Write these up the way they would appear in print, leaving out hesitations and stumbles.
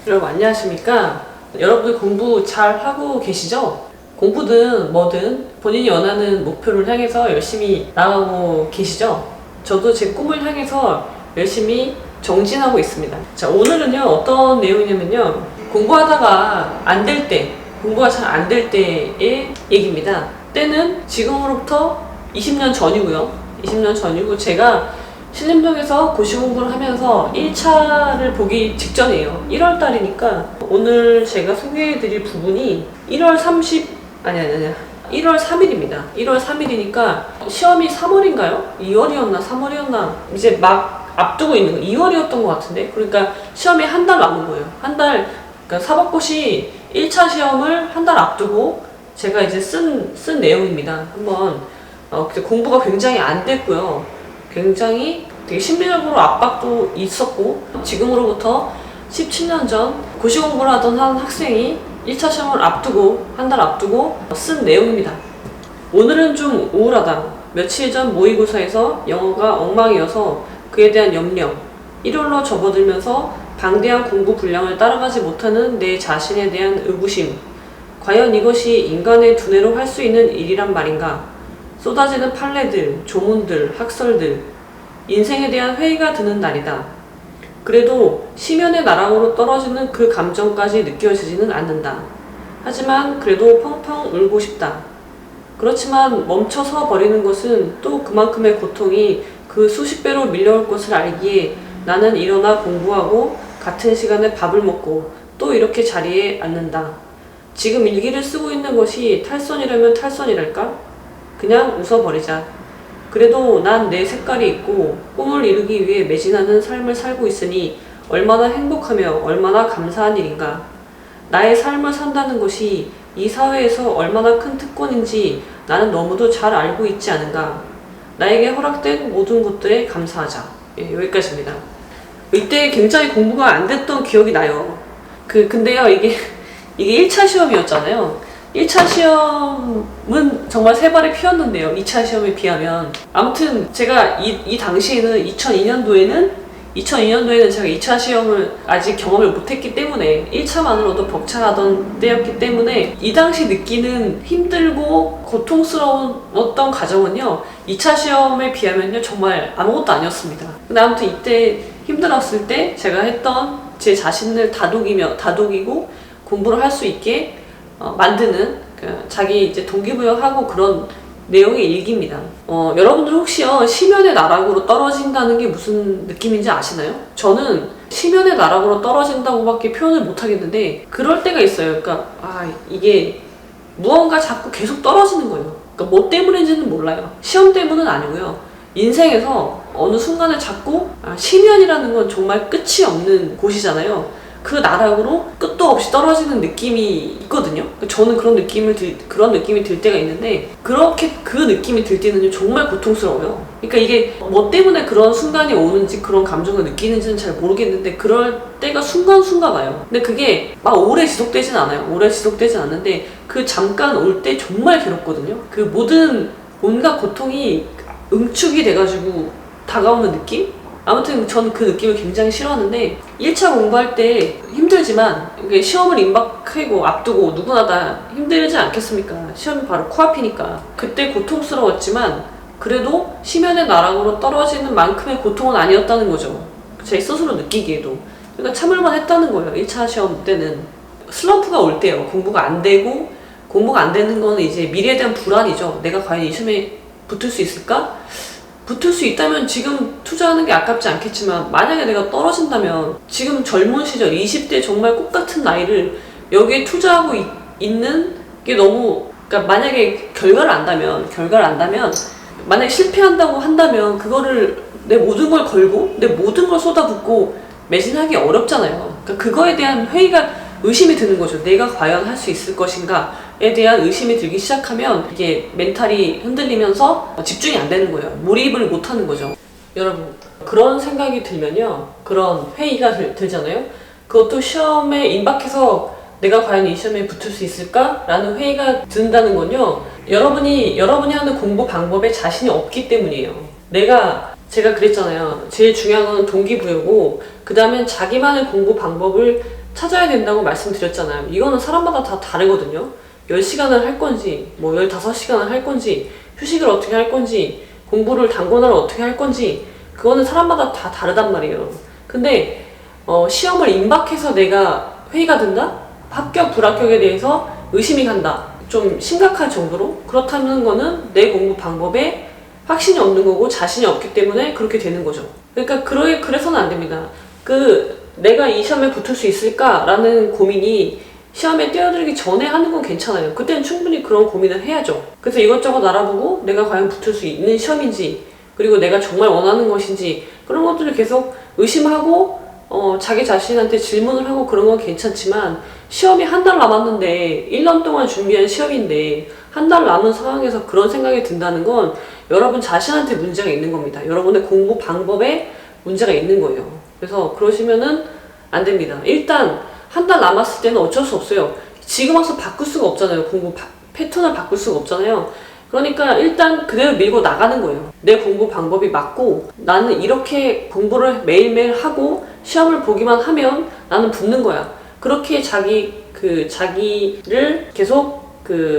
여러분 안녕하십니까? 여러분들 공부 잘 하고 계시죠? 공부든 뭐든 본인이 원하는 목표를 향해서 열심히 나가고 계시죠? 저도 제 꿈을 향해서 열심히 정진하고 있습니다. 자, 오늘은요 어떤 내용이냐면요, 공부하다가 안 될 때, 공부가 잘 안 될 때의 얘기입니다. 때는 지금으로부터 20년 전이고요. 20년 전이고 제가 신림동에서 고시 공부를 하면서 1차를 보기 직전이에요. 1월 달이니까 오늘 제가 소개해드릴 부분이 1월 3일입니다. 1월 3일이니까 시험이 3월인가요? 2월이었나 3월이었나 이제 막 앞두고 있는 거, 2월이었던 것 같은데, 그러니까 시험이 한 달 남은 거예요. 한 달, 그러니까 사법고시 1차 시험을 한 달 앞두고 제가 이제 쓴 내용입니다. 한번 공부가 굉장히 안 됐고요. 굉장히 되게 심리적으로 압박도 있었고, 지금으로부터 17년 전 고시 공부를 하던 한 학생이 1차 시험을 앞두고, 한 달 앞두고 쓴 내용입니다. 오늘은 좀 우울하다. 며칠 전 모의고사에서 영어가 엉망이어서 그에 대한 염려, 일월로 접어들면서 방대한 공부 분량을 따라가지 못하는 내 자신에 대한 의구심, 과연 이것이 인간의 두뇌로 할 수 있는 일이란 말인가? 쏟아지는 판례들, 조문들, 학설들, 인생에 대한 회의가 드는 날이다. 그래도 심연의 나락으로 떨어지는 그 감정까지 느껴지지는 않는다. 하지만 그래도 펑펑 울고 싶다. 그렇지만 멈춰서 버리는 것은 또 그만큼의 고통이 그 수십 배로 밀려올 것을 알기에 나는 일어나 공부하고 같은 시간에 밥을 먹고 또 이렇게 자리에 앉는다. 지금 일기를 쓰고 있는 것이 탈선이라면 탈선이랄까? 그냥 웃어버리자. 그래도 난 내 색깔이 있고 꿈을 이루기 위해 매진하는 삶을 살고 있으니 얼마나 행복하며 얼마나 감사한 일인가. 나의 삶을 산다는 것이 이 사회에서 얼마나 큰 특권인지 나는 너무도 잘 알고 있지 않은가. 나에게 허락된 모든 것들에 감사하자. 예, 여기까지입니다. 이때 굉장히 공부가 안 됐던 기억이 나요. 근데요, 이게 1차 시험이었잖아요. 1차 시험은 정말 세 발이 피었는데요. 2차 시험에 비하면. 아무튼 제가 이 당시에는 2002년도에는 제가 2차 시험을 아직 경험을 못했기 때문에 1차만으로도 벅차하던 때였기 때문에 이 당시 느끼는 힘들고 고통스러웠던 과정은요, 2차 시험에 비하면요 정말 아무것도 아니었습니다. 근데 아무튼 이때 힘들었을 때 제가 했던 제 자신을 다독이고 공부를 할 수 있게 만드는 자기 이제 동기부여하고 그런 내용의 일기입니다. 여러분들 혹시요 심연의 나락으로 떨어진다는 게 무슨 느낌인지 아시나요? 저는 심연의 나락으로 떨어진다고밖에 표현을 못 하겠는데 그럴 때가 있어요. 그러니까 이게 무언가 자꾸 계속 떨어지는 거예요. 그러니까 뭐 때문인지는 몰라요. 시험 때문은 아니고요. 인생에서 어느 순간에 자꾸 심연이라는 건 정말 끝이 없는 곳이잖아요. 그 나락으로 끝도 없이 떨어지는 느낌이 있거든요. 저는 그런 느낌이 들 때가 있는데, 그렇게 그 느낌이 들 때는 정말 고통스러워요. 그러니까 이게 뭐 때문에 그런 순간이 오는지 그런 감정을 느끼는지는 잘 모르겠는데 그럴 때가 순간순간 와요. 근데 그게 막 오래 지속되진 않아요. 오래 지속되진 않는데 그 잠깐 올 때 정말 괴롭거든요. 그 모든 온갖 고통이 응축이 돼가지고 다가오는 느낌? 아무튼 저는 그 느낌을 굉장히 싫어하는데, 1차 공부할 때 힘들지만 이게 시험을 임박하고 앞두고 누구나 다 힘들지 않겠습니까? 시험이 바로 코앞이니까. 그때 고통스러웠지만 그래도 심연의 나락으로 떨어지는 만큼의 고통은 아니었다는 거죠. 제 스스로 느끼기에도. 그러니까 참을만 했다는 거예요. 1차 시험 때는. 슬럼프가 올 때요. 공부가 안 되는 거는 이제 미래에 대한 불안이죠. 내가 과연 이 시험에 붙을 수 있을까? 붙을 수 있다면 지금 투자하는 게 아깝지 않겠지만, 만약에 내가 떨어진다면 지금 젊은 시절 20대 정말 꽃같은 나이를 여기에 투자하고 있는 게 너무, 그러니까 만약에 결과를 안다면 만약에 실패한다고 한다면 그거를 내 모든 걸 걸고 내 모든 걸 쏟아붓고 매진하기 어렵잖아요. 그러니까 그거에 대한 의심이 드는 거죠. 내가 과연 할 수 있을 것인가에 대한 의심이 들기 시작하면 이게 멘탈이 흔들리면서 집중이 안 되는 거예요. 몰입을 못 하는 거죠. 여러분, 그런 생각이 들면요, 그런 회의가 들잖아요. 그것도 시험에 임박해서 내가 과연 이 시험에 붙을 수 있을까? 라는 회의가 든다는 건요, 여러분이 하는 공부 방법에 자신이 없기 때문이에요. 제가 그랬잖아요. 제일 중요한 건 동기부여고, 그 다음엔 자기만의 공부 방법을 찾아야 된다고 말씀드렸잖아요. 이거는 사람마다 다 다르거든요. 10시간을 할 건지, 뭐 15시간을 할 건지, 휴식을 어떻게 할 건지, 공부를 단권화를 어떻게 할 건지, 그거는 사람마다 다 다르단 말이에요. 근데 시험을 임박해서 내가 회의가 된다? 합격, 불합격에 대해서 의심이 간다. 좀 심각할 정도로? 그렇다는 거는 내 공부 방법에 확신이 없는 거고 자신이 없기 때문에 그렇게 되는 거죠. 그러니까 그래서는 안 됩니다. 내가 이 시험에 붙을 수 있을까라는 고민이 시험에 뛰어들기 전에 하는 건 괜찮아요. 그때는 충분히 그런 고민을 해야죠. 그래서 이것저것 알아보고 내가 과연 붙을 수 있는 시험인지, 그리고 내가 정말 원하는 것인지, 그런 것들을 계속 의심하고 자기 자신한테 질문을 하고 그런 건 괜찮지만, 시험이 한 달 남았는데 1년 동안 준비한 시험인데 한 달 남은 상황에서 그런 생각이 든다는 건 여러분 자신한테 문제가 있는 겁니다. 여러분의 공부 방법에 문제가 있는 거예요. 그래서 그러시면은 안 됩니다. 일단 한 달 남았을 때는 어쩔 수 없어요. 지금 와서 바꿀 수가 없잖아요. 공부 패턴을 바꿀 수가 없잖아요. 그러니까 일단 그대로 밀고 나가는 거예요. 내 공부 방법이 맞고 나는 이렇게 공부를 매일매일 하고 시험을 보기만 하면 나는 붙는 거야. 그렇게 자기를 계속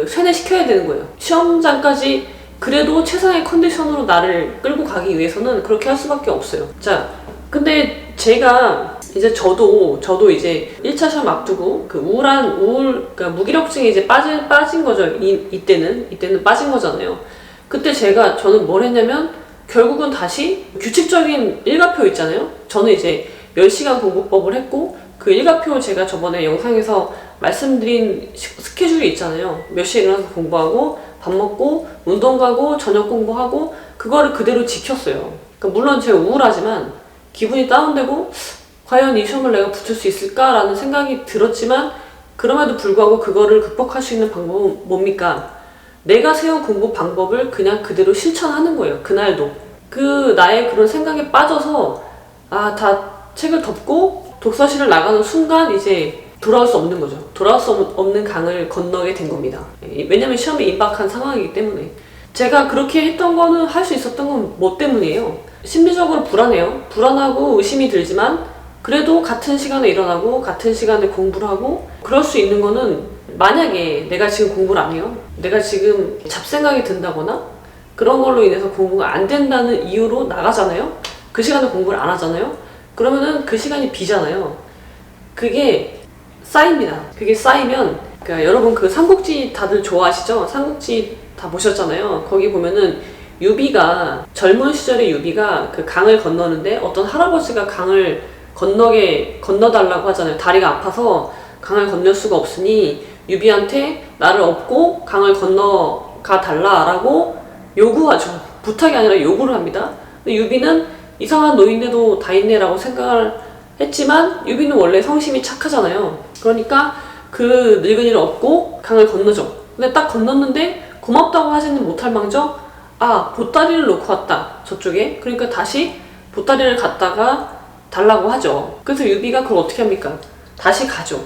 세뇌시켜야 되는 거예요. 시험장까지 그래도 최상의 컨디션으로 나를 끌고 가기 위해서는 그렇게 할 수밖에 없어요. 자, 근데 제가 이제 저도 이제 1차 시험 앞두고 그러니까 무기력증이 이제 빠진 거죠. 이때는 빠진 거잖아요. 그때 저는 뭘 했냐면 결국은 다시 규칙적인 일과표 있잖아요. 저는 이제 10시간 공부법을 했고, 그 일과표 제가 저번에 영상에서 말씀드린 스케줄이 있잖아요. 몇 시에 일어나서 공부하고, 밥 먹고, 운동 가고, 저녁 공부하고, 그거를 그대로 지켰어요. 그러니까 물론 제가 우울하지만, 기분이 다운되고, 과연 이 시험을 내가 붙을 수 있을까라는 생각이 들었지만, 그럼에도 불구하고 그거를 극복할 수 있는 방법은 뭡니까? 내가 세운 공부 방법을 그냥 그대로 실천하는 거예요. 그날도. 나의 그런 생각에 빠져서, 다 책을 덮고 독서실을 나가는 순간 이제 돌아올 수 없는 거죠. 돌아올 수 없는 강을 건너게 된 겁니다. 왜냐면 시험에 임박한 상황이기 때문에. 제가 그렇게 했던 거는, 할 수 있었던 건 뭐 때문이에요? 심리적으로 불안해요. 불안하고 의심이 들지만 그래도 같은 시간에 일어나고 같은 시간에 공부를 하고, 그럴 수 있는 거는 만약에 내가 지금 공부를 안 해요. 내가 지금 잡생각이 든다거나 그런 걸로 인해서 공부가 안 된다는 이유로 나가잖아요. 그 시간에 공부를 안 하잖아요. 그러면은 그 시간이 비잖아요. 그게 쌓입니다. 그게 쌓이면, 그러니까 여러분 삼국지 다들 좋아하시죠? 삼국지 다 보셨잖아요. 거기 보면은 젊은 시절에 유비가 그 강을 건너는데 어떤 할아버지가 강을 건너달라고 하잖아요. 다리가 아파서 강을 건널 수가 없으니 유비한테 나를 업고 강을 건너가 달라라고 요구하죠. 부탁이 아니라 요구를 합니다. 근데 유비는 이상한 노인네도 다 있네라고 생각을 했지만, 유비는 원래 성심이 착하잖아요. 그러니까 그 늙은이를 업고 강을 건너죠. 근데 딱 건넜는데 고맙다고 하지는 못할 망정, 보따리를 놓고 왔다, 저쪽에. 그러니까 다시 보따리를 갖다가 달라고 하죠. 그래서 유비가 그걸 어떻게 합니까? 다시 가죠.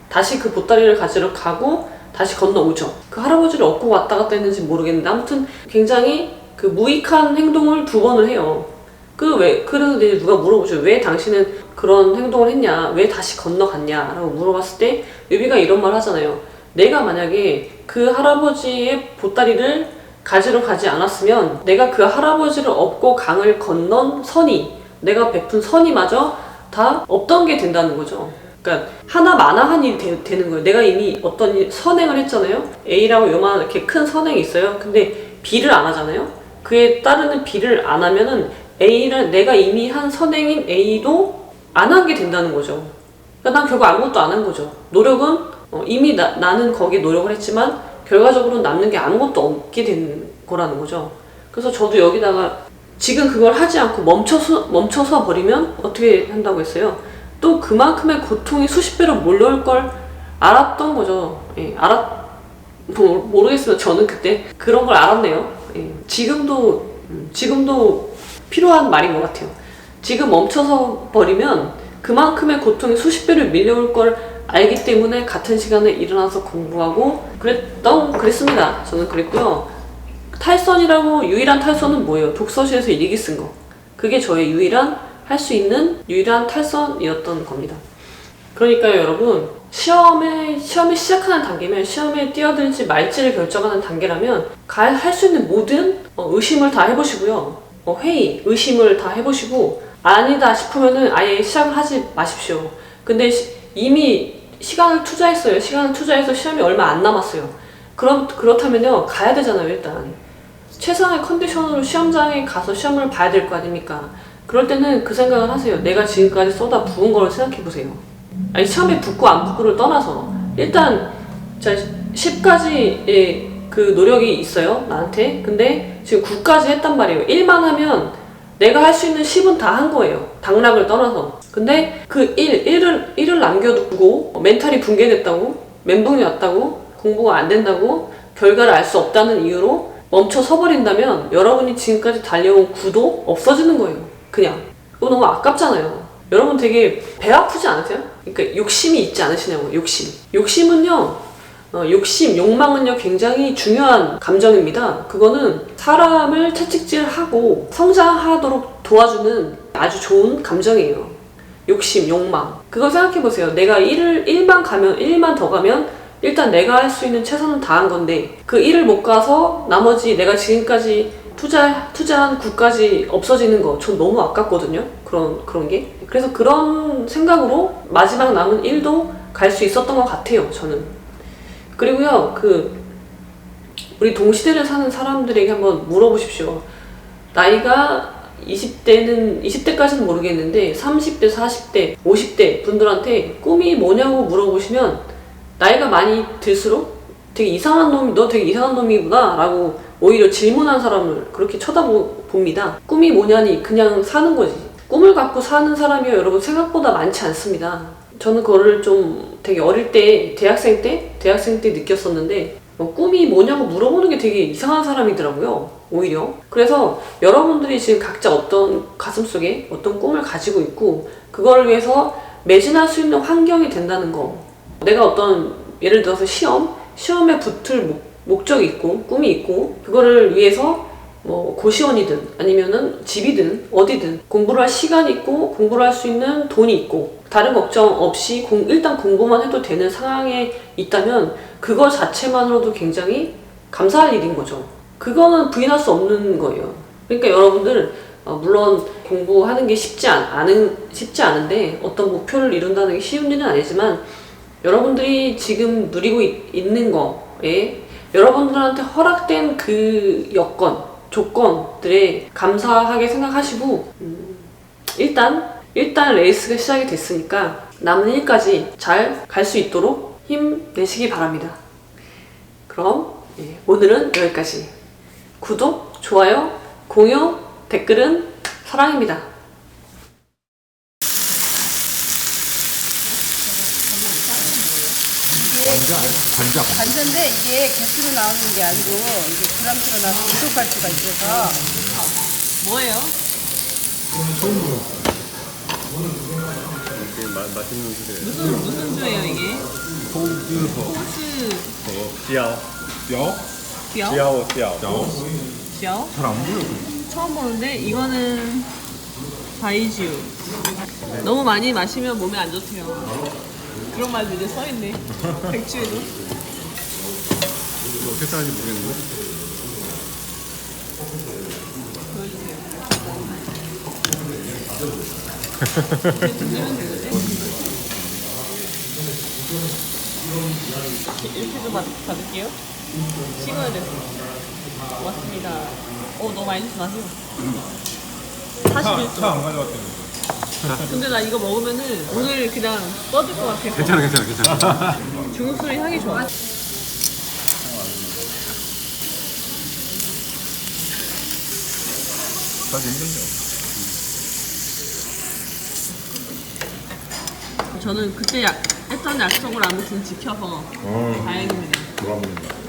다시 그 보따리를 가지러 가고 다시 건너오죠. 그 할아버지를 업고 왔다 갔다 했는지 모르겠는데, 아무튼 굉장히 무익한 행동을 2번을 해요. 그래서 이제 누가 물어보죠. 왜 당신은 그런 행동을 했냐? 왜 다시 건너갔냐? 라고 물어봤을 때 유비가 이런 말 하잖아요. 내가 만약에 그 할아버지의 보따리를 가지러 가지 않았으면 내가 그 할아버지를 업고 강을 건넌 내가 베푼 선이마저 다 없던 게 된다는 거죠. 그러니까 하나마나한 일이 되는 거예요. 내가 이미 어떤 선행을 했잖아요. A라고 요만한 이렇게 큰 선행이 있어요. 근데 B를 안 하잖아요. 그에 따르는 B를 안 하면은 내가 이미 한 선행인 A도 안 하게 된다는 거죠. 그러니까 난 결국 아무것도 안 한 거죠. 노력은 이미 나는 거기에 노력을 했지만 결과적으로 남는 게 아무것도 없게 된 거라는 거죠. 그래서 저도 여기다가 지금 그걸 하지 않고 멈춰서 버리면 어떻게 한다고 했어요? 또 그만큼의 고통이 수십 배로 몰려올 걸 알았던 거죠. 모르겠어요. 저는 그때 그런 걸 알았네요. 지금도 필요한 말인 것 같아요. 지금 멈춰서 버리면 그만큼의 고통이 수십 배를 밀려올 걸 알기 때문에 같은 시간에 일어나서 공부하고 그랬습니다. 저는 그랬고요. 유일한 탈선은 뭐예요? 독서실에서 일기 쓴 거. 그게 저의 할 수 있는 유일한 탈선이었던 겁니다. 그러니까요, 여러분. 시험이 시작하는 단계면 시험에 뛰어들지 말지를 결정하는 단계라면 할 수 있는 모든 의심을 다 해보시고요. 회의, 의심을 다 해보시고 아니다 싶으면은 아예 시작하지 마십시오. 근데 이미 시간을 투자했어요. 시간을 투자해서 시험이 얼마 안 남았어요. 그렇다면요, 가야 되잖아요, 일단. 최상의 컨디션으로 시험장에 가서 시험을 봐야 될 거 아닙니까? 그럴 때는 그 생각을 하세요. 내가 지금까지 쏟아 부은 걸 생각해보세요. 아니, 시험에 붙고 안 붙고를 떠나서 일단 10까지의 그 노력이 있어요, 나한테. 근데 지금 9까지 했단 말이에요. 1만 하면 내가 할 수 있는 10은 다 한 거예요. 당락을 떠나서. 근데 그 1을 남겨두고 멘탈이 붕괴됐다고, 멘붕이 왔다고, 공부가 안 된다고, 결과를 알 수 없다는 이유로 멈춰 서버린다면 여러분이 지금까지 달려온 9도 없어지는 거예요. 그냥. 그거 너무 아깝잖아요. 여러분 되게 배 아프지 않으세요? 그러니까 욕심이 있지 않으시냐고. 욕심은요, 욕망은요 굉장히 중요한 감정입니다. 그거는 사람을 채찍질하고 성장하도록 도와주는 아주 좋은 감정이에요. 욕심, 욕망. 그거 생각해보세요. 내가 1만 더 가면 일단 내가 할 수 있는 최선은 다한 건데 그 1을 못 가서 나머지 내가 지금까지 투자한 9까지 없어지는 거 전 너무 아깝거든요. 그런 게. 그래서 그런 생각으로 마지막 남은 1도 갈 수 있었던 것 같아요, 저는. 그리고요, 우리 동시대를 사는 사람들에게 한번 물어보십시오. 나이가 20대까지는 모르겠는데 30대, 40대, 50대 분들한테 꿈이 뭐냐고 물어보시면 나이가 많이 들수록 너 되게 이상한 놈이구나 라고 오히려 질문한 사람을 그렇게 쳐다봅니다. 꿈이 뭐냐니 그냥 사는 거지. 꿈을 갖고 사는 사람이요, 여러분 생각보다 많지 않습니다. 저는 그거를 좀 되게 어릴 때, 대학생 때 느꼈었는데 꿈이 뭐냐고 물어보는 게 되게 이상한 사람이더라고요, 오히려. 그래서 여러분들이 지금 각자 가슴속에 어떤 꿈을 가지고 있고 그거를 위해서 매진할 수 있는 환경이 된다는 거. 내가 예를 들어서 시험에 붙을 목적이 있고 꿈이 있고 그거를 위해서 고시원이든 아니면은 집이든 어디든 공부를 할 시간이 있고 공부를 할 수 있는 돈이 있고 다른 걱정 없이 일단 공부만 해도 되는 상황에 있다면 그거 자체만으로도 굉장히 감사할 일인 거죠. 그거는 부인할 수 없는 거예요. 그러니까 여러분들 물론 공부하는 게 쉽지 않은데 어떤 목표를 이룬다는 게 쉬운 일은 아니지만 여러분들이 지금 누리고 있는 거에 여러분들한테 허락된 그 조건들에 감사하게 생각하시고 일단 레이스가 시작이 됐으니까 남은 일까지 잘 갈 수 있도록 힘내시기 바랍니다. 그럼 오늘은 여기까지. 구독, 좋아요, 공유, 댓글은 사랑입니다. 관자인데 이게 개수로 나오는 게 아니고 이게 그람수로 나와서 부족할 수가 있어서. 뭐예요? 처음 보여. 되게 맛있는 술이에요. 무슨 주예요 이게? 호스. 호스 띠아오. 띠아오? 띠아오? 띠아오. 띠아오? 잘 안 보여. 처음 보는데 이거는 바이지우. 너무 많이 마시면 몸에 안 좋대요. 그런 말도 이제 써있네. 백주에도. 이거 어떻게 따는지 모르겠는데. 보여주세요. 이렇게 좀 받을게요. 식어야 돼서. 고맙습니다. 너무 많이 주지 마세요. 41도. 차안 가져왔대요. 근데 나 이거 먹으면은 오늘 그냥 뻗을 것 같아. 괜찮아. 중국 술의 향이 좋아. 나도 힘들죠. 저는 그때 했던 약속을 아무튼 지켜서 다행입니다. 돌아보는다.